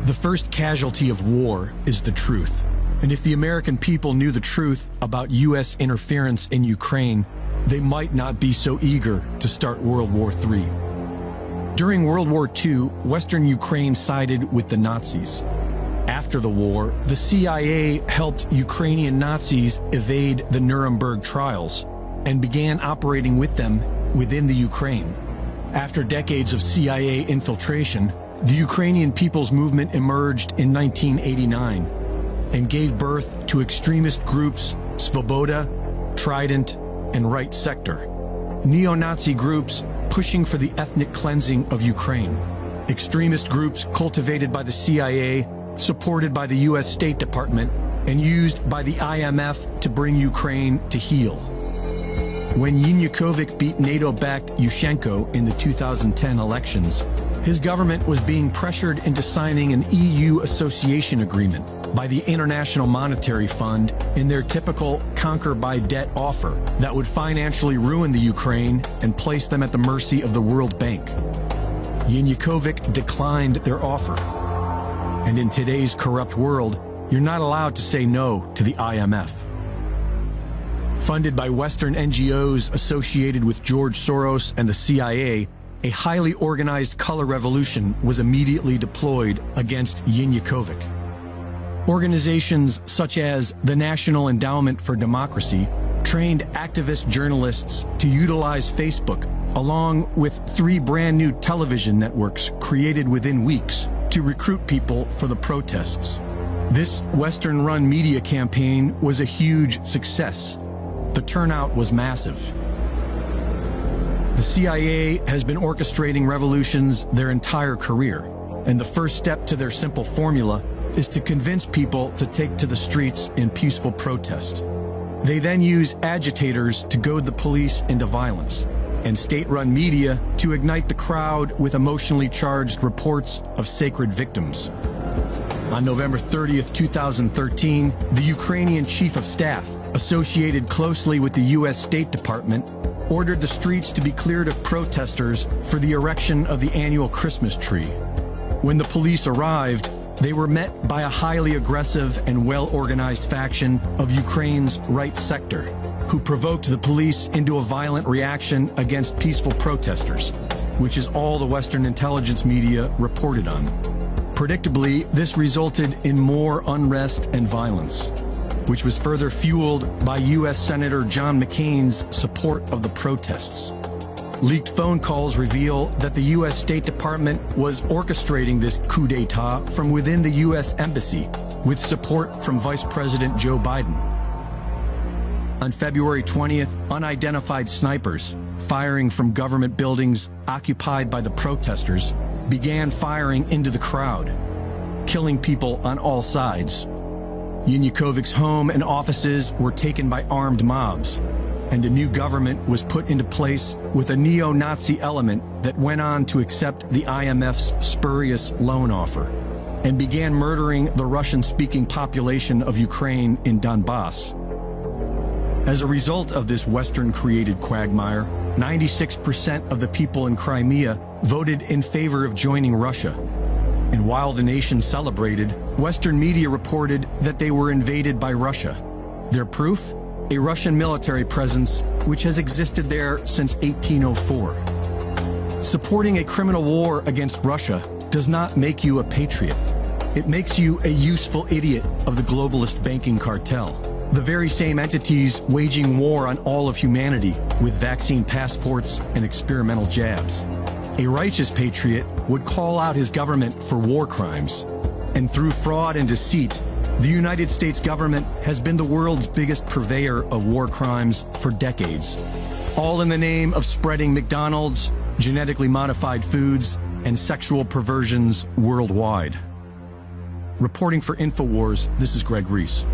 The first casualty of war is the truth. And if the American people knew the truth about U.S. interference in Ukraine, they might not be so eager to start World War III. During World War II, Western Ukraine sided with the Nazis. After the war, the CIA helped Ukrainian Nazis evade the Nuremberg trials and began operating with them within the Ukraine. After decades of CIA infiltration, the Ukrainian People's Movement emerged in 1989 and gave birth to extremist groups Svoboda, Trident, and Right Sector, neo-Nazi groups pushing for the ethnic cleansing of Ukraine, extremist groups cultivated by the CIA, supported by the U.S. State Department, and used by the IMF to bring Ukraine to heel. When Yanukovych beat NATO-backed Yushchenko in the 2010 elections, his government was being pressured into signing an EU association agreement by the International Monetary Fund in their typical conquer-by-debt offer that would financially ruin the Ukraine and place them at the mercy of the World Bank. Yanukovych declined their offer. And in today's corrupt world, you're not allowed to say no to the IMF. Funded by Western NGOs associated with George Soros and the CIA, a highly organized color revolution was immediately deployed against Yanukovych. Organizations such as the National Endowment for Democracy trained activist journalists to utilize Facebook, along with 3 brand new television networks created within weeks to recruit people for the protests. This Western-run media campaign was a huge success. The turnout was massive. The CIA has been orchestrating revolutions their entire career, and the first step to their simple formula is to convince people to take to the streets in peaceful protest. They then use agitators to goad the police into violence, and state-run media to ignite the crowd with emotionally charged reports of sacred victims. On November 30th, 2013, the Ukrainian Chief of Staff, associated closely with the U.S. State Department, ordered the streets to be cleared of protesters for the erection of the annual Christmas tree. When the police arrived, they were met by a highly aggressive and well-organized faction of Ukraine's Right Sector, who provoked the police into a violent reaction against peaceful protesters, which is all the Western intelligence media reported on. Predictably, this resulted in more unrest and violence, which was further fueled by U.S. Senator John McCain's support of the protests. Leaked phone calls reveal that the U.S. State Department was orchestrating this coup d'etat from within the U.S. Embassy, with support from Vice President Joe Biden. On February 20th, unidentified snipers, firing from government buildings occupied by the protesters, began firing into the crowd, killing people on all sides. Yanukovych's home and offices were taken by armed mobs, and a new government was put into place with a neo-Nazi element that went on to accept the IMF's spurious loan offer and began murdering the Russian-speaking population of Ukraine in Donbass. As a result of this Western-created quagmire, 96% of the people in Crimea voted in favor of joining Russia. And while the nation celebrated, Western media reported that they were invaded by Russia. Their proof? A Russian military presence which has existed there since 1804. Supporting a criminal war against Russia does not make you a patriot. It makes you a useful idiot of the globalist banking cartel, the very same entities waging war on all of humanity with vaccine passports and experimental jabs. A righteous patriot would call out his government for war crimes. And through fraud and deceit, the United States government has been the world's biggest purveyor of war crimes for decades, all in the name of spreading McDonald's, genetically modified foods, and sexual perversions worldwide. Reporting for InfoWars, this is Greg Reese.